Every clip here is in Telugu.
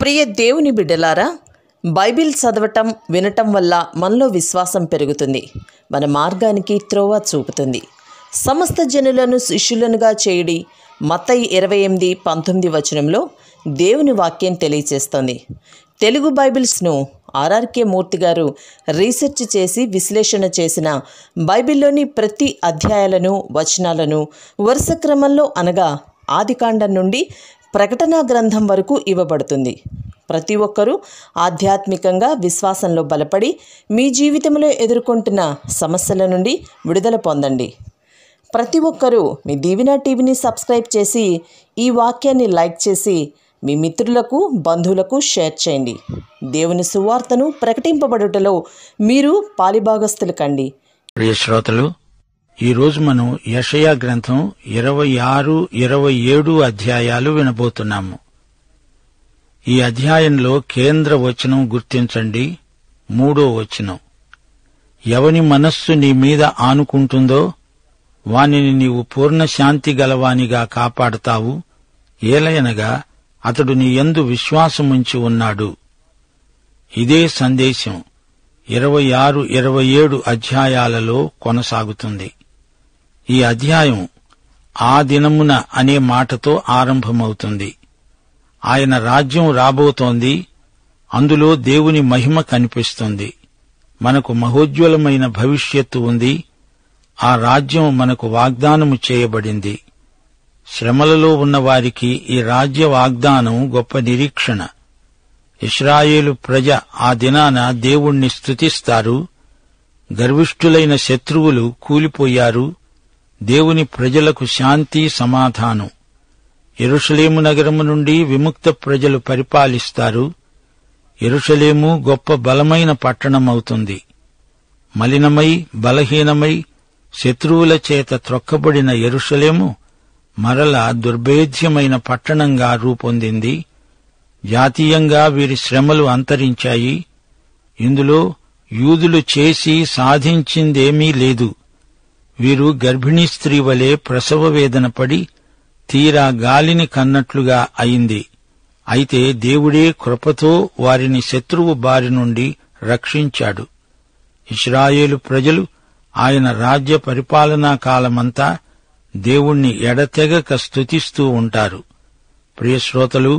ప్రియ దేవుని బిడ్డలారా, బైబిల్ చదవటం వినటం వల్ల మనలో విశ్వాసం పెరుగుతుంది. మన మార్గానికి త్రోవ చూపుతుంది. సమస్త జనులను శిష్యులనుగా చేయుడి మత్తయి 28:19 వచనంలో దేవుని వాక్యం తెలియచేస్తోంది. తెలుగు బైబిల్స్ను ఆర్ఆర్కే మూర్తి గారు రీసెర్చ్ చేసి విశ్లేషణ చేసిన బైబిల్లోని ప్రతి అధ్యాయాలను వచనాలను వరుస క్రమంలో అనగా ఆదికాండం నుండి ప్రకటనా గ్రంథం వరకు ఇవ్వబడుతుంది. ప్రతి ఒక్కరూ ఆధ్యాత్మికంగా విశ్వాసంలో బలపడి మీ జీవితంలో ఎదుర్కొంటున్న సమస్యల నుండి విడుదల పొందండి. ప్రతి ఒక్కరూ మీ దీవెన టీవీని సబ్స్క్రైబ్ చేసి ఈ వాక్యాన్ని లైక్ చేసి మీ మిత్రులకు బంధువులకు షేర్ చేయండి. దేవుని సువార్తను ప్రకటింపబడుటలో మీరు పాలిభాగస్తులు కండి. ప్రియ శ్రోతలు, ఈరోజు మనం యెషయా గ్రంథం 26, 27 అధ్యాయాలు వినబోతున్నాము. ఈ అధ్యాయంలో కేంద్ర వచనం గుర్తించండి. 3వ వచనం. ఎవని మనస్సు నీ మీద ఆనుకుంటుందో వానిని నీవు పూర్ణ శాంతి గలవానిగా కాపాడతావు. ఏలయనగా అతడు నీ యందు విశ్వాసముంచి ఉన్నాడు. ఇదే సందేశం 26, 27 అధ్యాయాలలో కొనసాగుతుంది. ఈ అధ్యాయం ఆ దినమున అనే మాటతో ఆరంభమవుతుంది. ఆయన రాజ్యం రాబోతోంది. అందులో దేవుని మహిమ కనిపిస్తుంది. మనకు మహోజ్వలమైన భవిష్యత్తు ఉంది. ఆ రాజ్యం మనకు వాగ్దానము చేయబడింది. శ్రమలలో ఉన్నవారికి ఈ రాజ్య వాగ్దానం గొప్ప నిరీక్షణ. ఇశ్రాయేలు ప్రజ ఆ దినాన దేవుణ్ణి స్తుతిస్తారు. గర్విష్ఠులైన శత్రువులు కూలిపోయారు. దేవుని ప్రజలకు శాంతి సమాధానం. యెరూషలేము నగరము నుండి విముక్త ప్రజలు పరిపాలిస్తారు. యెరూషలేము గొప్ప బలమైన పట్టణమవుతుంది. మలినమై బలహీనమై శత్రువుల చేత త్రొక్కబడిన యెరూషలేము మరల దుర్భేద్యమైన పట్టణంగా రూపొందింది. జాతీయంగా వీరి శ్రమలు అంతరించాయి. ఇందులో యూదులు చేసి సాధించిందేమీ లేదు. వీరు గర్భిణీ స్త్రీ వలె ప్రసవ వేదన పడి తీరా గాలిని కన్నట్లుగా అయింది. అయితే దేవుడే కృపతో వారిని శత్రువు బారి నుండి రక్షించాడు. ఇశ్రాయేలు ప్రజలు ఆయన రాజ్య పరిపాలనా కాలమంతా దేవుణ్ణి ఎడతెగక స్తుతిస్తూ ఉంటారు. ప్రియశ్రోతలు,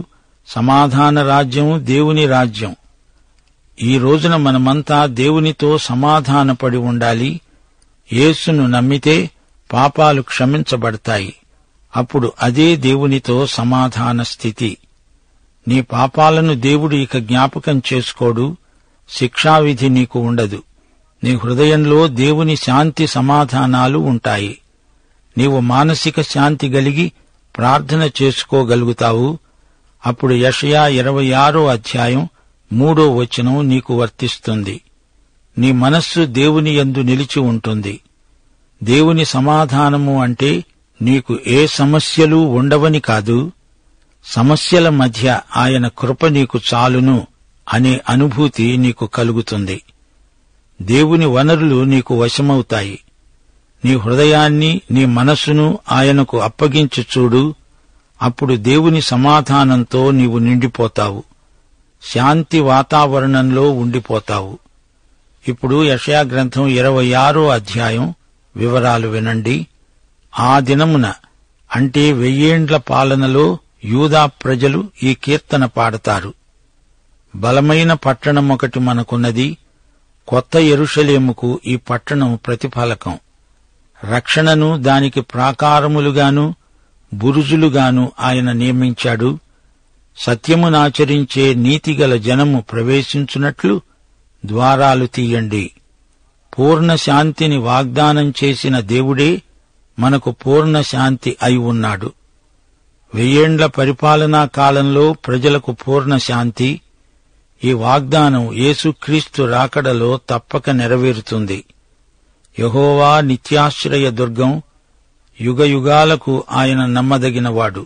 సమాధాన రాజ్యం దేవుని రాజ్యం. ఈ రోజున మనమంతా దేవునితో సమాధానపడి ఉండాలి. యేసును నమ్మితే పాపాలు క్షమించబడతాయి. అప్పుడు అదే దేవునితో సమాధాన స్థితి. నీ పాపాలను దేవుడు ఇక జ్ఞాపకం చేసుకోడు. శిక్షావిధి నీకు ఉండదు. నీ హృదయంలో దేవుని శాంతి సమాధానాలు ఉంటాయి. నీవు మానసిక శాంతి కలిగి ప్రార్థన చేసుకోగలుగుతావు. అప్పుడు యెషయా 26వ అధ్యాయం 3వ వచనం నీకు వర్తిస్తుంది. నీ మనస్సు దేవుని యందు నిలిచి ఉంటుంది. దేవుని సమాధానము అంటే నీకు ఏ సమస్యలు ఉండవని కాదు. సమస్యల మధ్య ఆయన కృప నీకు చాలును అనే అనుభూతి నీకు కలుగుతుంది. దేవుని వనరులు నీకు వశమవుతాయి. నీ హృదయాన్ని, నీ మనస్సును ఆయనకు అప్పగించి చూడు. అప్పుడు దేవుని సమాధానంతో నీవు నిండిపోతావు. శాంతి వాతావరణంలో ఉండిపోతావు. ఇప్పుడు యెషయా గ్రంథం 26వ అధ్యాయం వివరాలు వినండి. ఆ దినమున అంటే 1000 ఏండ్ల పాలనలో యూదా ప్రజలు ఈ కీర్తన పాడతారు. బలమైన పట్టణమొకటి మనకున్నది. కొత్త యెరూషలేముకు ఈ పట్టణం ప్రతిఫలకం. రక్షణను దానికి ప్రాకారములుగాను బురుజులుగాను ఆయన నియమించాడు. సత్యమునాచరించే నీతిగల జనము ప్రవేశించున్నట్లు ద్వారాలు తీయండి. పూర్ణ శాంతిని వాగ్దానం చేసిన దేవుడే మనకు పూర్ణ శాంతి అయి ఉన్నాడు. 1000 ఏండ్ల పరిపాలనా కాలంలో ప్రజలకు పూర్ణ శాంతి. ఈ వాగ్దానం యేసుక్రీస్తు రాకడలో తప్పక నెరవేరుతుంది. యెహోవా నిత్యాశ్రయ దుర్గం, యుగయుగాలకు ఆయన నమ్మదగినవాడు.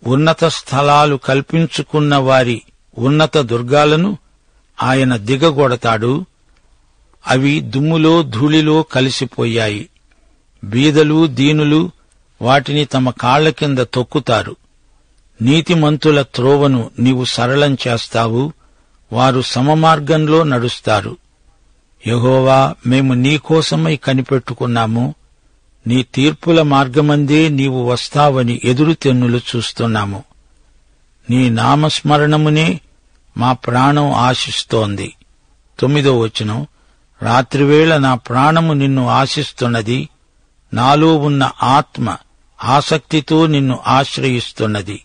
ఉన్నత స్థలాలు కల్పించుకున్న వారి ఉన్నత దుర్గాలను ఆయన దిగగొడతాడు. అవి దుమ్ములో ధూళిలో కలిసిపోయాయి. బీదలు దీనులు వాటిని తమ కాళ్ల కింద తొక్కుతారు. నీతిమంతుల త్రోవను నీవు సరళం చేస్తావు, వారు సమమార్గంలో నడుస్తారు. యెహోవా, మేము నీకోసమై కనిపెట్టుకున్నాము, నీ తీర్పుల మార్గమందే నీవు వస్తావని ఎదురుతెన్నులు చూస్తున్నాము. నీ నామస్మరణమునే మా ప్రాణం ఆశిస్తోంది. 9వ వచనం, రాత్రివేళ నా ప్రాణము నిన్ను ఆశిస్తున్నది, నాలో ఉన్న ఆత్మ ఆసక్తితో నిన్ను ఆశ్రయిస్తున్నది.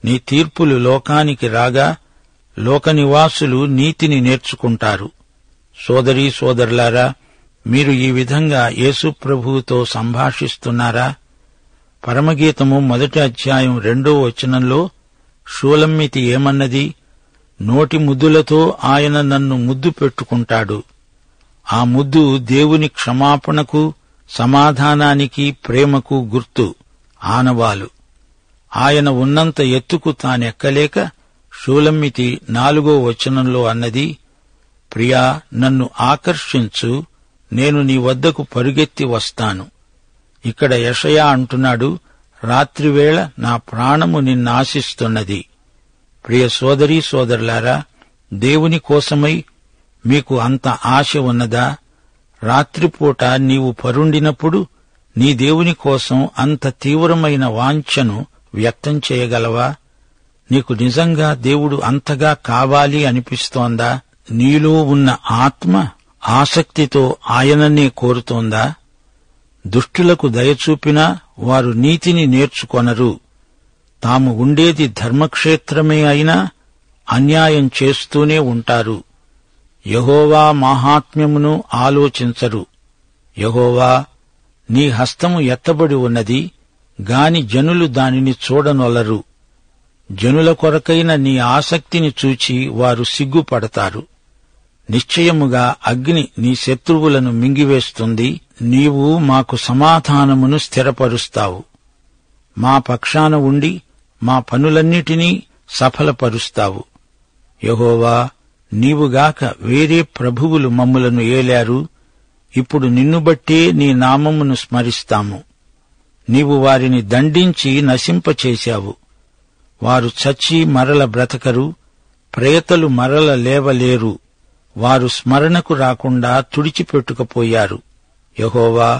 నీ తీర్పులు లోకానికి రాగా లోకనివాసులు నీతిని నేర్చుకుంటారు. సోదరీ సోదరులారా, మీరు ఈ విధంగా యేసు ప్రభువుతో సంభాషిస్తున్నారా? పరమగీతము 1వ అధ్యాయం 2వ వచనంలో షూలమ్మితి ఏమన్నది? నోటి ముద్దులతో ఆయన నన్ను ముద్దు పెట్టుకుంటాడు. ఆ ముద్దు దేవుని క్షమాపణకు, సమాధానానికి, ప్రేమకు గుర్తు, ఆనవాలు. ఆయన ఉన్నంత ఎత్తుకు తానెక్కలేక షూలమ్మితి 4వ వచనంలో అన్నది, ప్రియా, నన్ను ఆకర్షించు, నేను నీ వద్దకు పరుగెత్తి వస్తాను. ఇక్కడ యెషయా అంటున్నాడు, రాత్రివేళ నా ప్రాణము నిన్నాశిస్తున్నది. ప్రియ సోదరీ సోదరులారా, దేవుని కోసమై మీకు అంత ఆశ ఉన్నదా? రాత్రిపూట నీవు పరుండినప్పుడు నీ దేవుని కోసం అంత తీవ్రమైన వాంఛను వ్యక్తం చేయగలవా? నీకు నిజంగా దేవుడు అంతగా కావాలి అనిపిస్తోందా? నీలో ఉన్న ఆత్మ ఆసక్తితో ఆయననే కోరుతోందా? దుష్టులకు దయచూపినా వారు నీతిని నేర్చుకొనరు. తాము ఉండేది ధర్మక్షేత్రమే అయినా అన్యాయం చేస్తూనే ఉంటారు. యెహోవా మాహాత్మ్యమును ఆలోచించరు. యెహోవా, నీ హస్తము ఎత్తబడి ఉన్నది గాని జనులు దానిని చూడనొల్లరు. జనుల కొరకైన నీ ఆసక్తిని చూచి వారు సిగ్గుపడతారు. నిశ్చయముగా అగ్ని నీ శత్రువులను మింగివేస్తుంది. నీవు మాకు సమాధానమును స్థిరపరుస్తావు. మా పక్షాన ఉండి మా పనులన్నిటినీ సఫలపరుస్తావు. యెహోవా, నీవుగాక వేరే ప్రభువులు మమ్ములను ఏలారు. ఇప్పుడు నిన్ను బట్టే నీ నామమును స్మరిస్తాము. నీవు వారిని దండించి నశింపచేశావు. వారు చచ్చి మరల బ్రతకరు, ప్రేతలు మరల లేవలేరు. వారు స్మరణకు రాకుండా తుడిచిపెట్టుకుపోయారు. యెహోవా,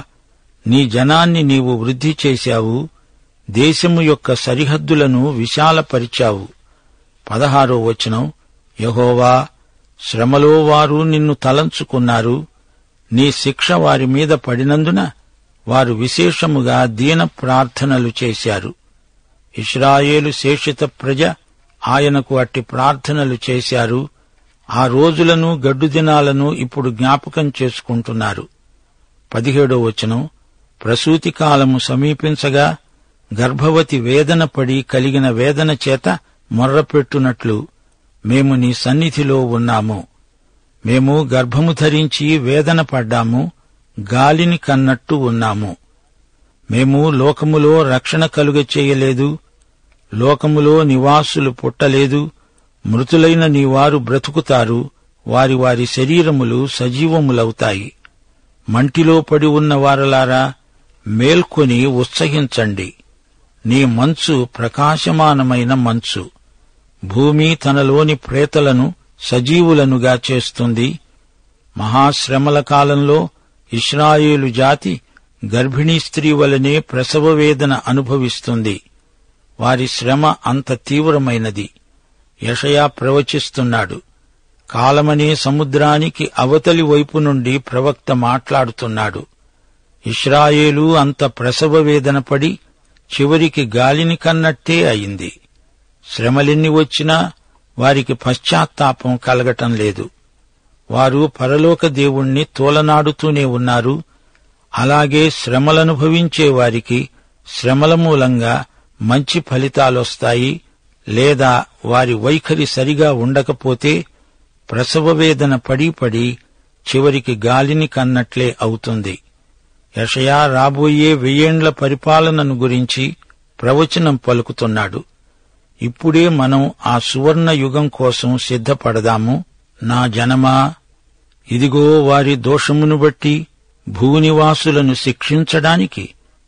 నీ జనాన్ని నీవు వృద్ధి చేశావు, దేశము యొక్క సరిహద్దులను విశాలపరిచావు. 16వ వచనం, యెహోవా, శ్రమలో వారు నిన్ను తలంచుకున్నారు. నీ శిక్ష వారి మీద పడినందున వారు విశేషముగా దీన ప్రార్థనలు చేశారు. ఇశ్రాయేలు శేషిత ప్రజ ఆయనకు అట్టి ప్రార్థనలు చేశారు. ఆ రోజులను, గడ్డు దినాలను ఇప్పుడు జ్ఞాపకం చేసుకుంటున్నారు. 17వ వచనం, ప్రసూతి కాలము సమీపించగా గర్భవతి వేదన పడి కలిగిన వేదన చేత మొర్రపెట్టునట్లు మేము నీ సన్నిధిలో ఉన్నాము. మేము గర్భము ధరించి వేదన పడ్డాము, గాలిని కన్నట్టు ఉన్నాము. మేము లోకములో రక్షణ కలుగచేయలేదు, లోకములో నివాసులు పుట్టలేదు. మృతులైన నీవారు బ్రతుకుతారు, వారి వారి శరీరములు సజీవములవుతాయి. మంటిలో పడి ఉన్న వారలారా, మేల్కొని ఉత్సహించండి. నీ మంచు ప్రకాశమానమైన మంచు. భూమి తనలోని ప్రేతలను సజీవులనుగా చేస్తుంది. మహాశ్రమల కాలంలో ఇశ్రాయేలు జాతి గర్భిణీ స్త్రీ వలనే ప్రసవ వేదన అనుభవిస్తుంది. వారి శ్రమ అంత తీవ్రమైనది. యెషయా ప్రవచిస్తున్నాడు. కాలమనే సముద్రానికి అవతలి వైపు నుండి ప్రవక్త మాట్లాడుతున్నాడు. ఇశ్రాయేలు అంత ప్రసవ వేదన పడి చివరికి గాలిని కన్నట్టే అయింది. శ్రమలెన్ని వచ్చినా వారికి పశ్చాత్తాపం కలగటం లేదు. వారు పరలోక దేవుణ్ణి తోలనాడుతూనే ఉన్నారు. అలాగే శ్రమలనుభవించే వారికి శ్రమల మూలంగా మంచి ఫలితాలొస్తాయి. లేదా వారి వైఖరి సరిగా ఉండకపోతే ప్రసవ వేదన పడి పడి చివరికి గాలిని కన్నట్లే అవుతుంది. యెషయా రాబోయే 1000 ఏండ్ల పరిపాలనను గురించి ప్రవచనం పలుకుతున్నాడు. ఇప్పుడే మనం ఆ సువర్ణ యుగం కోసం సిద్ధపడదాము. నా జనమా, ఇదిగో వారి దోషమును బట్టి భూనివాసులను శిక్షించడానికి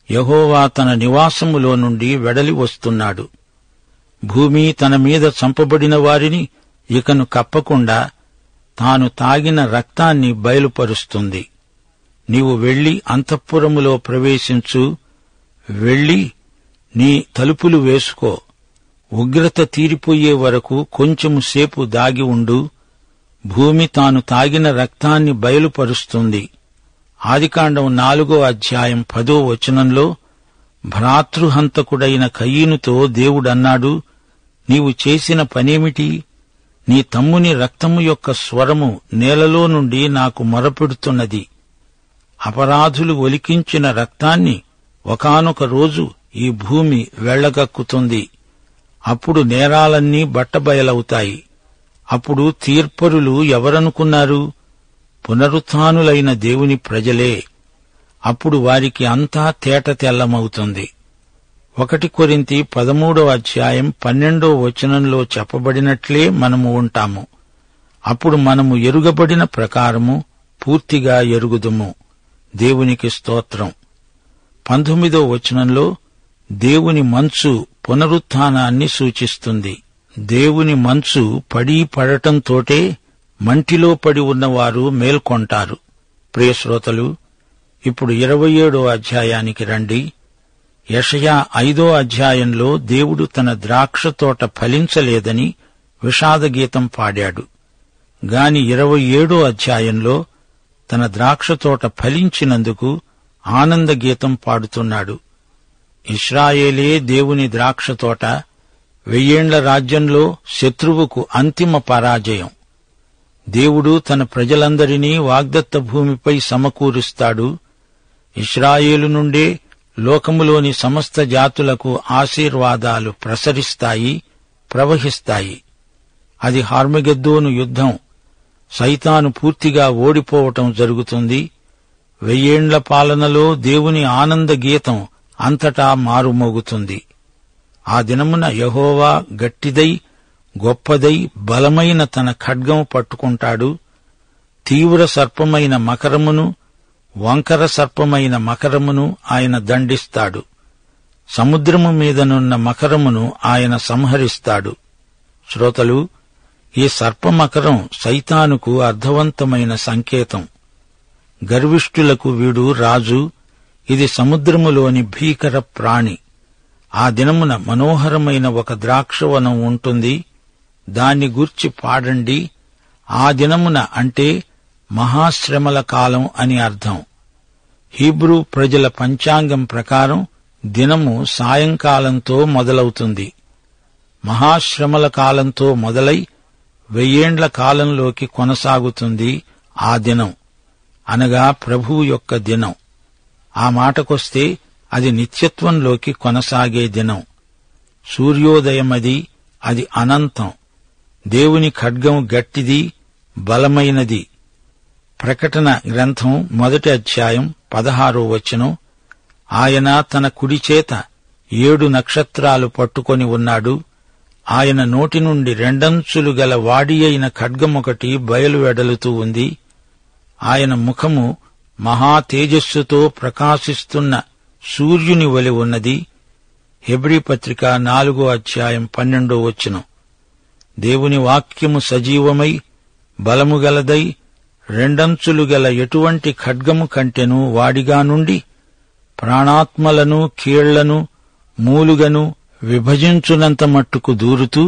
యెహోవా తన నివాసములో నుండి వెడలి వస్తున్నాడు. భూమి తన మీద చంపబడిన వారిని ఇకను కప్పకుండా తాను తాగిన రక్తాన్ని బయలుపరుస్తుంది. నీవు వెళ్లి అంతఃపురములో ప్రవేశించు, వెళ్లి నీ తలుపులు వేసుకో. ఉగ్రత తీరిపోయే వరకు కొంచెము సేపు దాగి ఉండు. భూమి తాను తాగిన రక్తాన్ని బయలుపరుస్తుంది. ఆదికాండం 4వ అధ్యాయం 10వ వచనంలో భ్రాతృహంతకుడైన కయీనుతో దేవుడన్నాడు, నీవు చేసిన పనేమిటి? నీ తమ్ముని రక్తము యొక్క స్వరము నేలలో నుండి నాకు మొరపెడుతున్నది. అపరాధులు ఒలికించిన రక్తాన్ని ఒకానొక రోజు ఈ భూమి వెళ్లగక్కుతుంది. అప్పుడు నేరాలన్నీ బట్టబయలవుతాయి. అప్పుడు తీర్పరులు ఎవరనుకున్నారు? పునరుత్థానులైన దేవుని ప్రజలే. అప్పుడు వారికి అంతా తేట తెల్లమవుతుంది. 1 కొరింథీ 13వ అధ్యాయం 12వ వచనంలో చెప్పబడినట్లే మనము ఉంటాము. అప్పుడు మనము ఎరుగబడిన ప్రకారము పూర్తిగా ఎరుగుదుము. దేవునికి స్తోత్రం. 19వ వచనంలో దేవుని మంచు పునరుత్థానాన్ని సూచిస్తుంది. దేవుని మంచు పడటంతోటే మంటిలో పడి ఉన్నవారు మేల్కొంటారు. ప్రియశ్రోతలు, ఇప్పుడు 27వ అధ్యాయానికి రండి. యెషయా 5వ అధ్యాయంలో దేవుడు తన ద్రాక్షతోట ఫలించలేదని విషాదగీతం పాడాడు. గాని 27వ అధ్యాయంలో తన ద్రాక్షతోట ఫలించినందుకు ఆనందగీతం పాడుతున్నాడు. ఇశ్రాయేలే దేవుని ద్రాక్షతోట. 1000 ఏండ్ల రాజ్యంలో శత్రువుకు అంతిమ పరాజయం. దేవుడు తన ప్రజలందరినీ వాగ్దత్త భూమిపై సమకూరుస్తాడు. ఇశ్రాయేలు నుండే లోకములోని సమస్త జాతులకు ఆశీర్వాదాలు ప్రసరిస్తాయి, ప్రవహిస్తాయి. అది హార్మగెద్దోను యుద్ధం. సైతాను పూర్తిగా ఓడిపోవటం జరుగుతుంది. 1000 ఏండ్ల పాలనలో దేవుని ఆనంద గీతం అంతటా మారుమోగుతుంది. ఆ దినమున యెహోవా గట్టిదై గొప్పదై బలమైన తన ఖడ్గం పట్టుకుంటాడు. తీవ్ర సర్పమైన మకరమును, వంకర సర్పమైన మకరమును ఆయన దండిస్తాడు. సముద్రము మీదనున్న మకరమును ఆయన సంహరిస్తాడు. శ్రోతలు, ఈ సర్పమకరం సైతానుకు అర్థవంతమైన సంకేతం. గర్విష్ఠులకు వీడు రాజు. ఇది సముద్రములోని భీకర ప్రాణి. ఆ దినమున మనోహరమైన ఒక ద్రాక్షవనం ఉంటుంది. దాన్ని గూర్చి పాడండి. ఆ దినమున అంటే మహాశ్రమల కాలం అని అర్థం. హీబ్రూ ప్రజల పంచాంగం ప్రకారం దినము సాయంకాలంతో మొదలవుతుంది. మహాశ్రమల కాలంతో మొదలై 1000 ఏండ్ల కాలంలోకి కొనసాగుతుంది ఆ దినం, అనగా ప్రభువు యొక్క దినం. ఆ మాటకొస్తే అది నిత్యత్వంలోకి కొనసాగే దినం. సూర్యోదయమది, అది అనంతం. దేవుని ఖడ్గం గట్టిది, బలమైనది. ప్రకటన గ్రంథం 1వ అధ్యాయం 16వ వచనం, ఆయన తన కుడిచేత 7 నక్షత్రాలు పట్టుకొని ఉన్నాడు. ఆయన నోటి నుండి 2 అంచులు గల వాడి అయిన ఖడ్గమొకటి బయలువెడలుతూ ఉంది. ఆయన ముఖము మహా తేజస్సుతో ప్రకాశిస్తున్న సూర్యుని వలె ఉన్నది. హెబ్రీ పత్రిక 4వ అధ్యాయం 12వ వచనం. దేవుని వాక్యము సజీవమై బలముగలదై 2 అంచులు గల ఎటువంటి ఖడ్గము కంటెను వాడిగా నుండి ప్రాణాత్మలను, కీళ్లను, మూలుగను విభజించునంత మట్టుకు దూరుతూ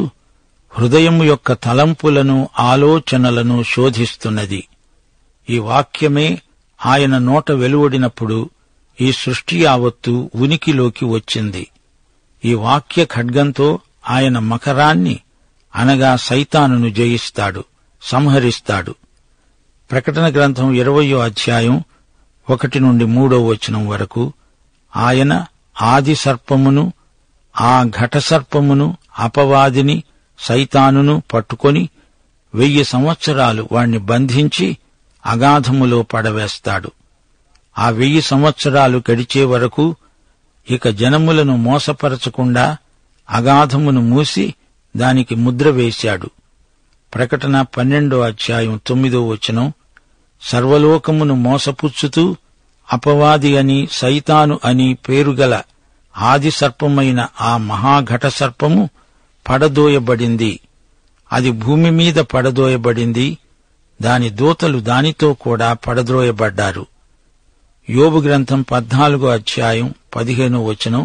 హృదయము యొక్క తలంపులను, ఆలోచనలను శోధిస్తున్నది. ఈ వాక్యమే ఆయన నోట వెలువడినప్పుడు ఈ సృష్టి యావత్తు ఉనికిలోకి వచ్చింది. ఈ వాక్య ఖడ్గంతో ఆయన మకరాన్ని, అనగా సైతానును జయిస్తాడు, సంహరిస్తాడు. ప్రకటన గ్రంథం 20వ అధ్యాయం 1 నుండి 3వ వచనం వరకు ఆయన ఆది సర్పమును, ఆ ఘటసర్పమును, అపవాదిని, సైతానును పట్టుకొని 1000 సంవత్సరాలు వాణ్ణి బంధించి అగాధములో పడవేస్తాడు. ఆ 1000 సంవత్సరాలు గడిచే వరకు ఇక జనములను మోసపరచకుండా అగాధమును మూసి దానికి ముద్ర వేశాడు. ప్రకటన 12వ అధ్యాయం 9వ వచనం, సర్వలోకమును మోసపుచ్చుతూ అపవాది అని, సైతాను అని పేరుగల ఆది సర్పమైన ఆ మహాఘట సర్పము పడదోయబడింది. అది భూమి మీద పడదోయబడింది. దాని దూతలు దానితో కూడా పడద్రోయబడ్డారు. యోబు గ్రంథం 14వ అధ్యాయం 15వ వచనం.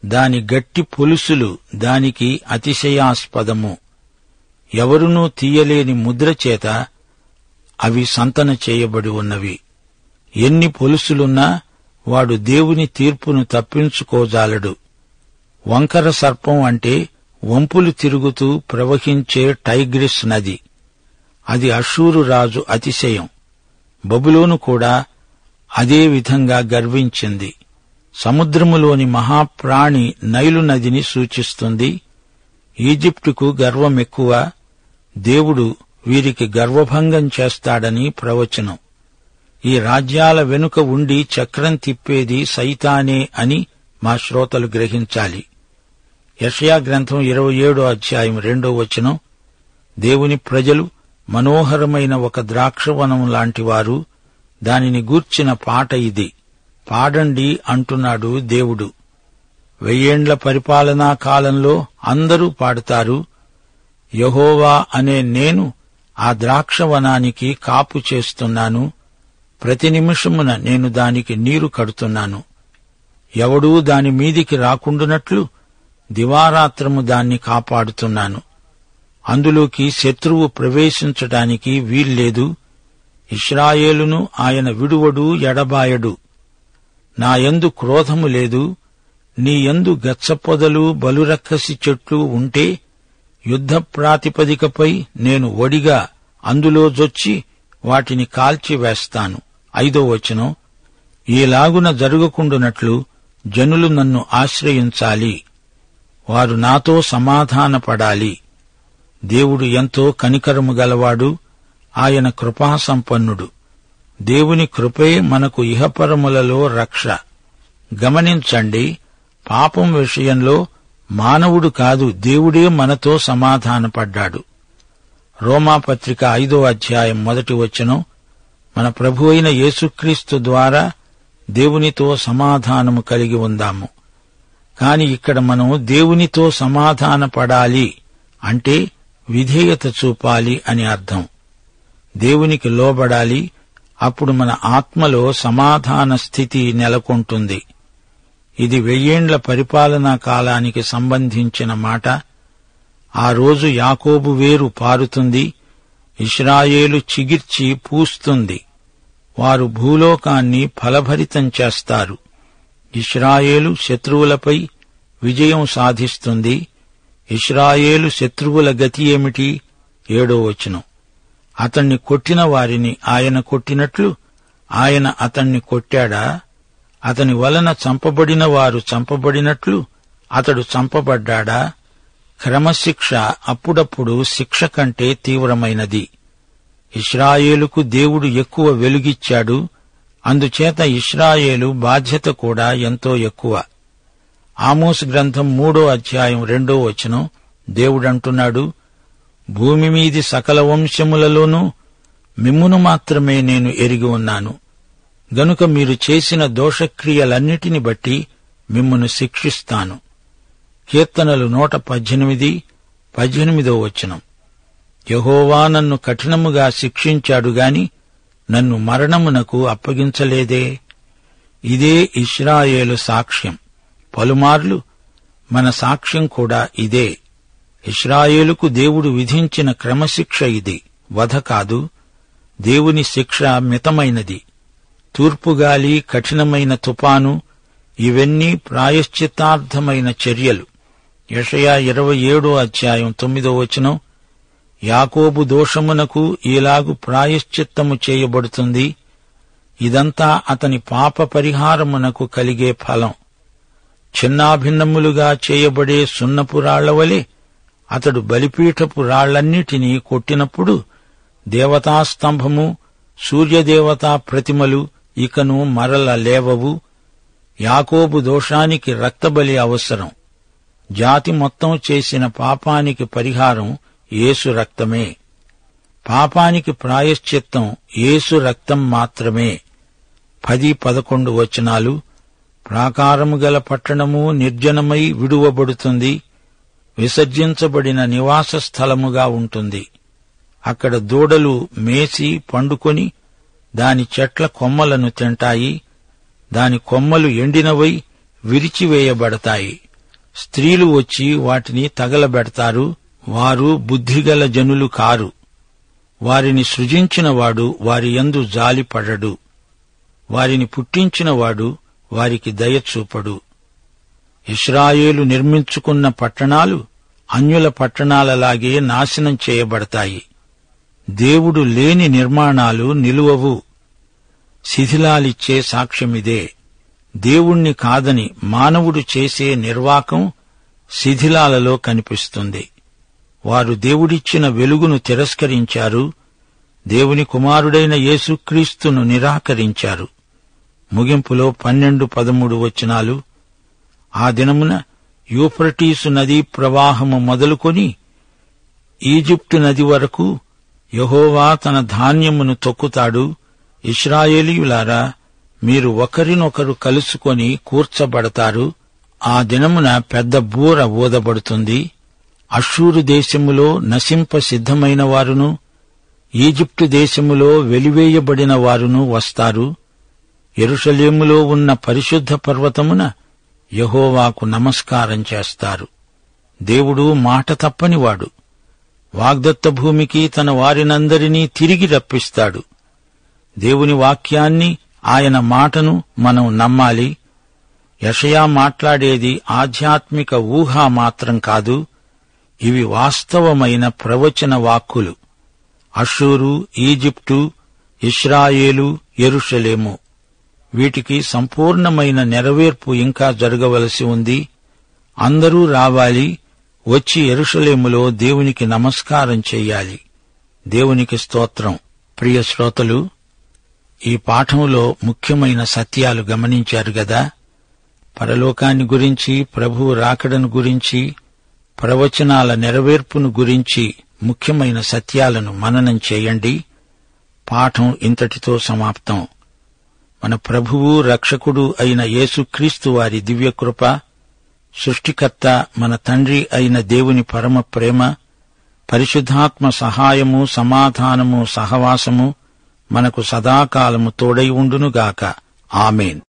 దాని గట్టి పొలుసులు దానికి అతిశయాస్పదము. ఎవరునూ తీయలేని ముద్రచేత అవి సంతన చేయబడి ఉన్నవి. ఎన్ని పొలుసులున్నా వాడు దేవుని తీర్పును తప్పించుకోజాలడు. వంకర సర్పం అంటే వంపులు తిరుగుతూ ప్రవహించే టైగ్రిస్ నది. అది అషూరు రాజు అతిశయం. బబులోను కూడా అదే విధంగా గర్వించింది. సముద్రములోని మహాప్రాణి నైలు నదిని సూచిస్తుంది. ఈజిప్టుకు గర్వమెక్కువ. దేవుడు వీరికి గర్వభంగం చేస్తాడని ప్రవచనం. ఈ రాజ్యాల వెనుక ఉండి చక్రం తిప్పేది సైతానే అని మా శ్రోతలు గ్రహించాలి. యెషయా గ్రంథం 27వ అధ్యాయం 2వ వచనం. దేవుని ప్రజలు మనోహరమైన ఒక ద్రాక్షవనం లాంటివారు. దానిని గూర్చిన పాట ఇది. పాడండి అంటున్నాడు దేవుడు. 1000 ఏండ్ల పరిపాలనా కాలంలో అందరూ పాడుతారు. యెహోవా అనే నేను ఆ ద్రాక్షవనానికి కాపు చేస్తున్నాను. ప్రతి నిమిషమున నేను దానికి నీరు కడుతున్నాను. ఎవడూ దాని మీదికి రాకుండునట్లు దివారాత్రము దాన్ని కాపాడుతున్నాను. అందులోకి శత్రువు ప్రవేశించడానికి వీల్లేదు. ఇశ్రాయేలును ఆయన విడువడు, ఎడబాయడు. నాయందు క్రోధము లేదు. నీయందు గచ్చపొదలు, బలురక్కసి చెట్లు ఉంటే యుద్ధ ప్రాతిపదికపై నేను ఒడిగా అందులో జొచ్చి వాటిని కాల్చివేస్తాను. 5వ వచనం. ఈలాగున జరగకుండునట్లు జనులు నన్ను ఆశ్రయించాలి. వారు నాతో సమాధానపడాలి. దేవుడు ఎంతో కనికరము గలవాడు. ఆయన కృపాసంపన్నుడు. దేవుని కృపే మనకు ఇహపరములలో రక్ష. గమనించండి, పాపం విషయంలో మానవుడు కాదు, దేవుడే మనతో సమాధానపడ్డాడు. రోమాపత్రిక 5వ అధ్యాయం 1వ వచనం. మన ప్రభు అయిన యేసుక్రీస్తు ద్వారా దేవునితో సమాధానము కలిగి ఉందాము. కాని ఇక్కడ మనం దేవునితో సమాధానపడాలి అంటే విధేయత చూపాలి అని అర్థం. దేవునికి లోబడాలి. అప్పుడు మన ఆత్మలో సమాధాన స్థితి నెలకొంటుంది. ఇది 1000 ఏండ్ల పరిపాలనా కాలానికి సంబంధించిన మాట. ఆ రోజు యాకోబు వేరు పారుతుంది. ఇశ్రాయేలు చిగిర్చి పూస్తుంది. వారు భూలోకాన్ని ఫలభరితం చేస్తారు. ఇశ్రాయేలు శత్రువులపై విజయం సాధిస్తుంది. ఇశ్రాయేలు శత్రువుల గతి ఏమిటి? 7వ వచనం. అతణ్ణి కొట్టిన వారిని ఆయన కొట్టినట్లు ఆయన అతణ్ణి కొట్టాడా? అతని వలన చంపబడిన వారు చంపబడినట్లు అతడు చంపబడ్డాడా? క్రమశిక్ష అప్పుడప్పుడు శిక్ష కంటే తీవ్రమైనది. ఇశ్రాయేలుకు దేవుడు ఎక్కువ వెలుగిచ్చాడు. అందుచేత ఇశ్రాయేలు బాధ్యత కూడా ఎంతో ఎక్కువ. ఆమోసు గ్రంథం 3వ అధ్యాయం 2వ వచనం. దేవుడంటున్నాడు, భూమి మీది సకల వంశములలోనూ మిమ్మును మాత్రమే నేను ఎరిగి ఉన్నాను. గనుక మీరు చేసిన దోషక్రియలన్నిటిని బట్టి మిమ్మును శిక్షిస్తాను. కీర్తనలు 118, 18వ వచనం. యెహోవా నన్ను కఠినముగా శిక్షించాడు గాని నన్ను మరణమునకు అప్పగించలేదే. ఇదే ఇశ్రాయేలు సాక్ష్యం. పలుమార్లు మన సాక్ష్యం కూడా ఇదే. ఇశ్రాయేలుకు దేవుడు విధించిన క్రమశిక్ష ఇది, వధ కాదు. దేవుని శిక్ష మితమైనది. తూర్పుగాలి, కఠినమైన తుపాను, ఇవన్నీ ప్రాయశ్చిత్తార్థమైన చర్యలు. యెషయా 27వ అధ్యాయం 9వ వచనం. యాకోబు దోషమునకు ఈలాగు ప్రాయశ్చిత్తము చేయబడుతుంది. ఇదంతా అతని పాప పరిహారమునకు కలిగే ఫలం. చిన్నాభిన్నములుగా చేయబడే సున్నపు రాళ్లవలే అతడు బలిపీఠపు రాళ్లన్నిటినీ కొట్టినప్పుడు దేవతాస్తంభము, సూర్యదేవతా ప్రతిమలు ఇకను మరల లేవవు. యాకోబు దోషానికి రక్తబలి అవసరం. జాతి మొత్తం చేసిన పాపానికి పరిహారం యేసు రక్తమే. పాపానికి ప్రాయశ్చిత్తం యేసు రక్తం మాత్రమే. 10, 11 వచనాలు. ప్రాకారము గల పట్టణము నిర్జనమై విడువబడుతుంది. విసర్జించబడిన నివాస స్థలముగా ఉంటుంది. అక్కడ దూడలు మేసి పండుకొని దాని చెట్ల కొమ్మలను తింటాయి. దాని కొమ్మలు ఎండినవై విరిచివేయబడతాయి. స్త్రీలు వచ్చి వాటిని తగలబెడతారు. వారు బుద్ధిగల జనులు కారు. వారిని సృజించినవాడు వారి యందు జాలిపడడు. వారిని పుట్టించినవాడు వారికి దయచూపడు. ఇశ్రాయేలు నిర్మించుకున్న పట్టణాలు అన్యుల పట్టణాలలాగే నాశనం చేయబడతాయి. దేవుడు లేని నిర్మాణాలు నిలువవు. శిథిలాలిచ్చే సాక్ష్యమిదే. దేవుణ్ణి కాదని మానవుడు చేసే నిర్వాకం శిథిలాలలో కనిపిస్తుంది. వారు దేవుడిచ్చిన వెలుగును తిరస్కరించారు. దేవుని కుమారుడైన యేసుక్రీస్తును నిరాకరించారు. ముగింపులో 12-13 వచనాలు. ఆ దినమున యూఫ్రటీసు నదీ ప్రవాహము మొదలుకొని ఈజిప్టు నది వరకు యెహోవా తన ధాన్యమును తొక్కుతాడు. ఇశ్రాయేలీయులారా, మీరు ఒకరినొకరు కలుసుకొని కూర్చబడతారు. ఆ దినమున పెద్ద బూర ఊదబడుతుంది. అష్షూరు దేశములో నశింప సిద్ధమైన వారును, ఈజిప్టు దేశములో వెలివేయబడిన వారును వస్తారు. యెరూషలేములో ఉన్న పరిశుద్ధ పర్వతమున యెహోవాకు నమస్కారం చేస్తారు. దేవుడు మాట తప్పనివాడు. వాగ్దత్త భూమికి తన వారినందరినీ తిరిగి రప్పిస్తాడు. దేవుని వాక్యాన్ని, ఆయన మాటను మనం నమ్మాలి. యెషయా మాట్లాడేది ఆధ్యాత్మిక ఊహ మాత్రం కాదు. ఇవి వాస్తవమైన ప్రవచన వాక్కులు. అష్షూరు, ఈజిప్టు, ఇశ్రాయేలు, యెరూషలేము, వీటికి సంపూర్ణమైన నెరవేర్పు ఇంకా జరగవలసి ఉంది. అందరూ రావాలి. వచ్చి యెరూషలేములో దేవునికి నమస్కారం చెయ్యాలి. దేవునికి స్తోత్రం. ప్రియ శ్రోతలు, ఈ పాఠంలో ముఖ్యమైన సత్యాలు గమనించారు గదా. పరలోకాన్ని గురించి, ప్రభువు రాకడను గురించి, ప్రవచనాల నెరవేర్పును గురించి ముఖ్యమైన సత్యాలను మననం చేయండి. పాఠం ఇంతటితో సమాప్తం. మన ప్రభువు, రక్షకుడు అయిన యేసుక్రీస్తు వారి దివ్యకృప, సృష్టికర్త మన తండ్రి అయిన దేవుని పరమ ప్రేమ, పరిశుద్ధాత్మ సహాయము, సమాధానము, సహవాసము మనకు సదాకాలము తోడై ఉండునుగాక. ఆమేన్.